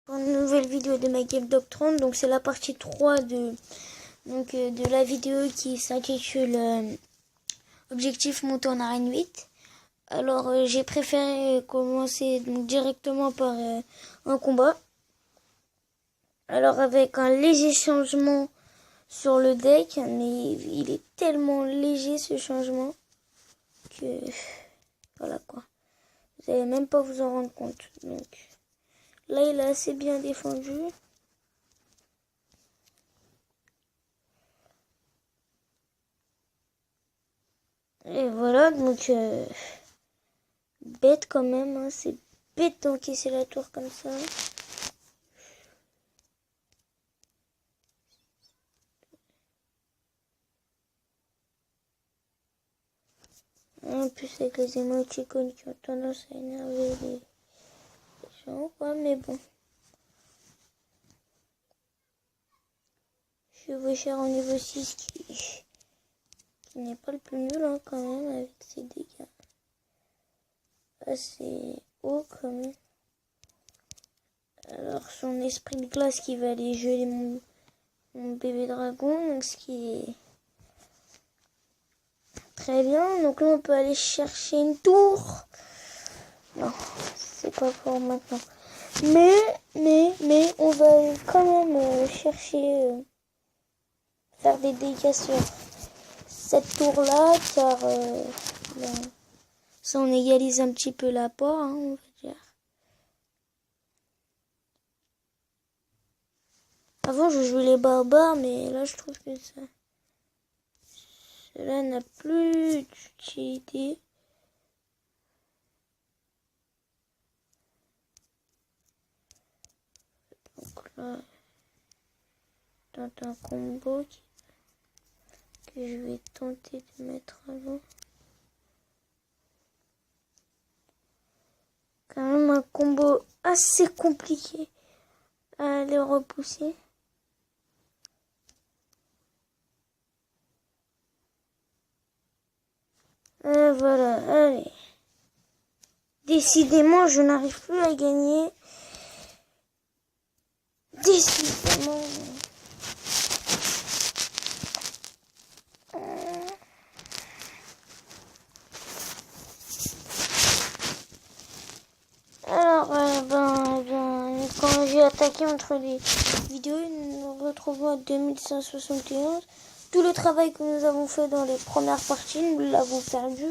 Pour une nouvelle vidéo de ma Game Dog 30. Donc c'est la partie 3 de la vidéo qui s'intitule Objectif monté en arène 8. Alors j'ai préféré commencer directement par un combat. Alors avec un léger changement sur le deck, mais il est tellement léger ce changement que voilà quoi. Vous allez même pas vous en rendre compte. Donc là il est assez bien défendu. Et voilà, donc bête quand même, hein, c'est bête d'encaisser la tour comme ça. En plus avec les émoticônes qui ont tendance à énerver les gens, quoi, mais bon. Chevaucheur en niveau 6 qui n'est pas le plus nul hein, quand même avec ses dégâts assez hauts quand même. Alors son esprit de glace qui va aller geler mon bébé dragon, donc ce qui est très bien. Donc là on peut aller chercher une tour. Non, c'est pas pour maintenant. Mais on va quand même chercher faire des dégâts sur cette tour là car ça on égalise un petit peu l'apport, hein, on va dire. Avant je jouais les barbares, mais là je trouve que cela n'a plus d'utilité. Donc là, tente un combo que je vais tenter de mettre avant. Quand même un combo assez compliqué à aller repousser. Et voilà, allez. Décidément, je n'arrive plus à gagner. Décidément. Alors, quand j'ai attaqué entre les vidéos, nous nous retrouvons à 2171. Tout le travail que nous avons fait dans les premières parties, nous l'avons perdu.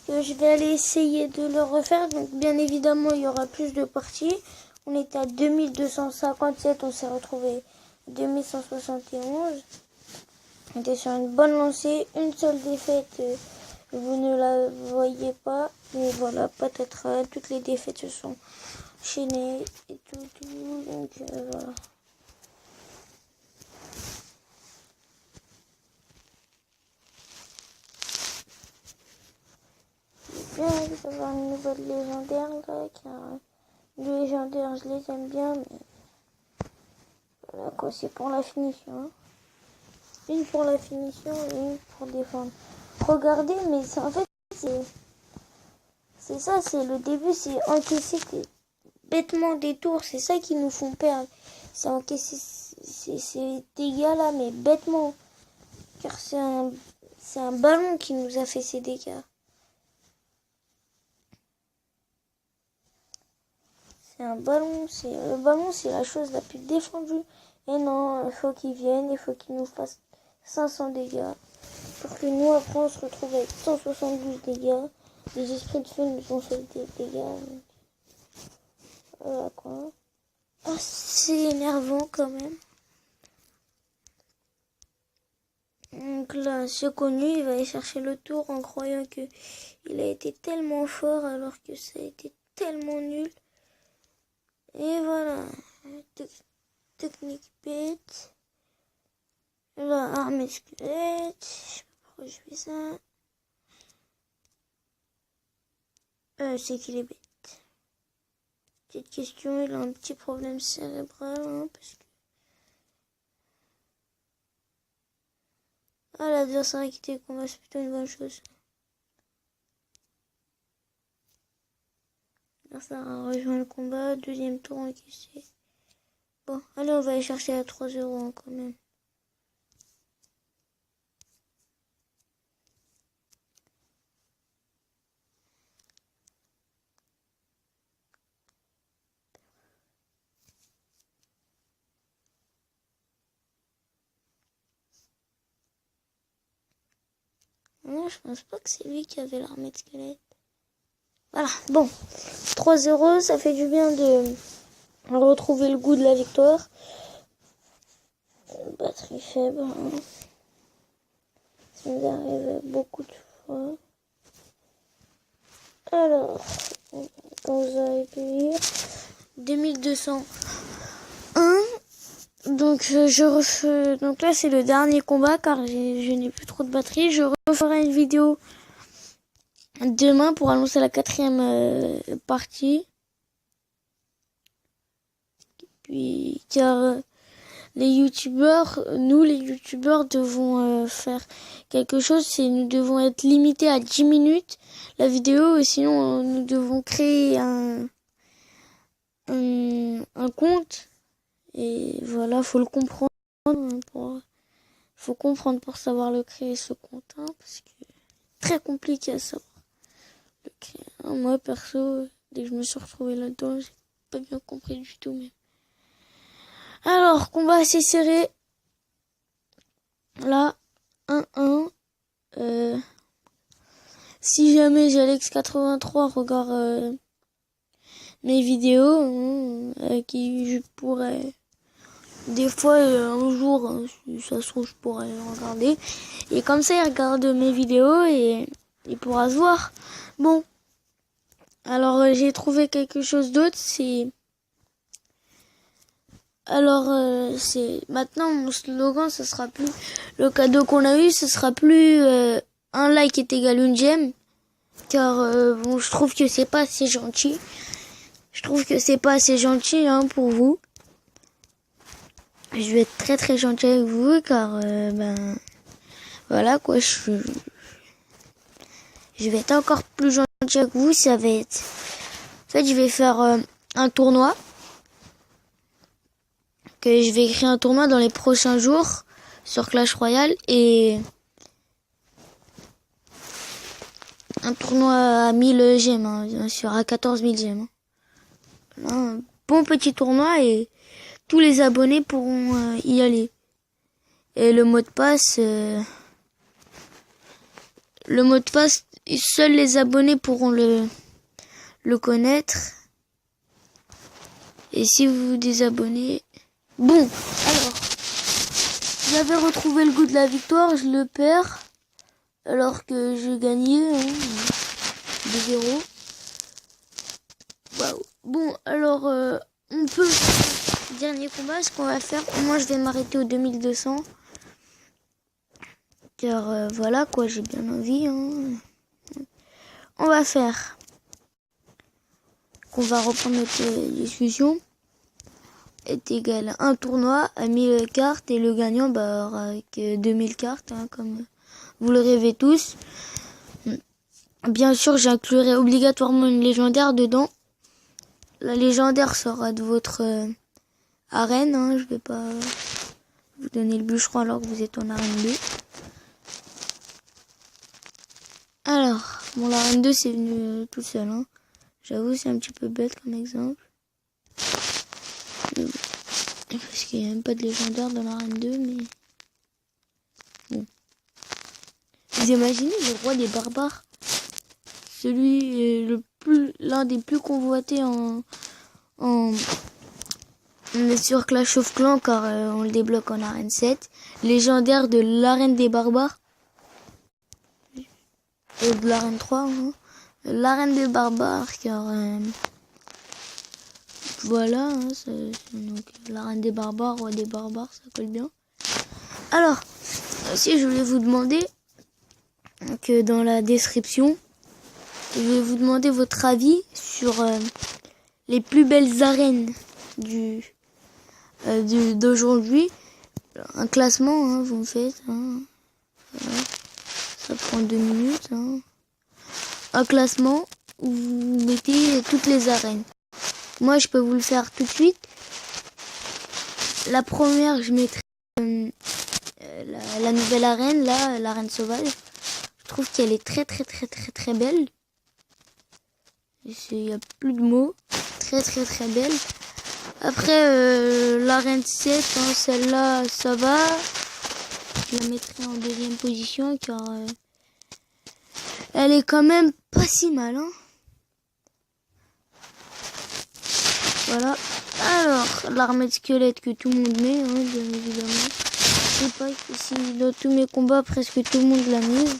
Je vais aller essayer de le refaire. Donc, bien évidemment, il y aura plus de parties. On était à 2257, on s'est retrouvé à 2171. On était sur une bonne lancée, une seule défaite. Vous ne la voyez pas, mais voilà, patatras, toutes les défaites se sont enchaînées et tout, donc voilà. C'est bien d'avoir une nouvelle légendaire là, car les légendaires je les aime bien, mais voilà quoi, c'est pour la finition. Hein. Une pour la finition et une pour défendre. Regardez, mais en fait, c'est ça, c'est le début, c'est encaisser bêtement des tours, c'est ça qui nous font perdre. C'est encaisser ces dégâts là, mais bêtement. Car c'est un ballon qui nous a fait ces dégâts. C'est un ballon, le ballon c'est la chose la plus défendue. Et non, il faut qu'il vienne, il faut qu'il nous fasse 500 dégâts. Pour que nous après on se retrouve avec 172 dégâts. Les esprits de feu nous ont fait des dégâts. Voilà quoi. Ah, c'est énervant quand même. Donc là, ce connu, il va aller chercher le tour en croyant que il a été tellement fort alors que ça a été tellement nul. Et voilà. Technique bête. Là, armée squelette. Je sais pas pourquoi je fais ça. C'est qu'il est bête. Petite question, il a un petit problème cérébral, hein, parce que... Ah, l'adversaire a quitté le combat, c'est plutôt une bonne chose. Ça a rejoint le combat. Deuxième tour encaissé. Bon, allez, on va aller chercher à 3-0 quand même. Non, je pense pas que c'est lui qui avait l'armée de squelettes. Voilà, bon. 3-0, ça fait du bien de retrouver le goût de la victoire. Batterie faible. Hein. Ça nous arrive beaucoup de fois. Alors, on va accueillir 2201. Donc je refais. Donc là c'est le dernier combat car je n'ai plus trop de batterie. Je referai une vidéo demain pour annoncer la 4e partie. Puis car les youtubeurs, nous les youtubeurs devons faire quelque chose. C'est nous devons être limités à 10 minutes la vidéo, sinon nous devons créer un compte. Et voilà, faut le comprendre. Faut comprendre pour savoir le créer ce compte, hein, parce que c'est très compliqué à savoir le créer. Hein. Moi perso, dès que je me suis retrouvée là-dedans, j'ai pas bien compris du tout même. Alors, combat assez serré. Là, 1-1. Si jamais j'Alex83 regarde mes vidéos, qui je pourrais des fois un jour, si ça se trouve, je pourrais le regarder. Et comme ça, il regarde mes vidéos et il pourra se voir. Bon. Alors, j'ai trouvé quelque chose d'autre. C'est maintenant mon slogan, ce sera plus le cadeau qu'on a eu, ce sera plus un like est égal une j'aime. Car bon, je trouve que c'est pas assez gentil. Je trouve que c'est pas assez gentil pour vous. Je vais être très très gentil avec vous car voilà quoi, je vais être encore plus gentil avec vous. Ça va être, en fait, je vais faire un tournoi. Que je vais créer un tournoi dans les prochains jours sur Clash Royale et un tournoi à 1000 gemmes, bien sûr, à 14 000 gemmes. Un bon petit tournoi et tous les abonnés pourront y aller. Et le mot de passe, seuls les abonnés pourront le connaître. Et si vous vous désabonnez, bon, alors, j'avais retrouvé le goût de la victoire, je le perds, alors que je gagnais 2-0. Waouh. Bon, alors, on peut, dernier combat, ce qu'on va faire, moi je vais m'arrêter au 2200, car voilà quoi, j'ai bien envie. On va faire qu'on va reprendre notre discussion. Est égal à un tournoi à 1000 cartes et le gagnant avec 2000 cartes, comme vous le rêvez tous. Bien sûr, j'inclurai obligatoirement une légendaire dedans. La légendaire sera de votre arène. Je vais pas vous donner le bûcheron alors que vous êtes en arène 2. Alors, bon, l'arène 2 c'est venu tout seul. J'avoue, c'est un petit peu bête comme exemple. Parce qu'il n'y a même pas de légendaire dans l'arène 2, mais bon. Vous imaginez le roi des barbares, celui l'un des plus convoités sur Clash of Clans, car on le débloque en arène 7, légendaire de l'arène des barbares et de l'arène 3, l'arène des barbares, car voilà, donc l'arène des barbares, roi des barbares, ça colle bien. Alors, si je voulais vous demander que dans la description, je vais vous demander votre avis sur les plus belles arènes d'aujourd'hui. Un classement, vous me faites. Voilà. Ça prend 2 minutes. Un classement où vous mettez toutes les arènes. Moi, je peux vous le faire tout de suite. La première, je mettrai la nouvelle arène, là, l'arène sauvage. Je trouve qu'elle est très belle. Il n'y a plus de mots. Très belle. Après, l'arène 7, hein, celle-là, ça va. Je la mettrai en deuxième position car elle est quand même pas si mal. Hein. Voilà. Alors, l'armée de squelette que tout le monde met, hein, bien évidemment. Je sais pas si dans tous mes combats, presque tout le monde l'a mise.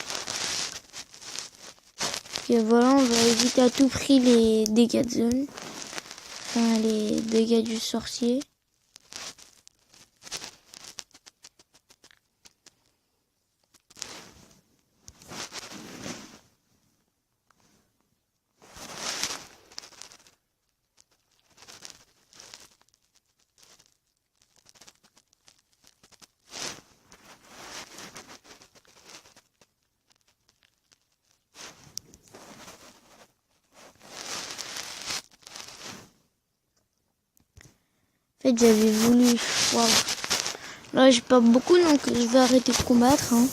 Et voilà, on va éviter à tout prix les dégâts de zone. Enfin, les dégâts du sorcier. En fait, j'avais voulu... Waouh. Là, j'ai pas beaucoup, donc je vais arrêter de combattre. Hein.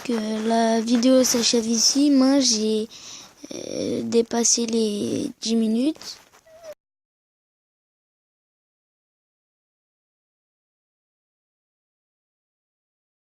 Que la vidéo s'achève ici. Moi, j'ai dépassé les 10 minutes.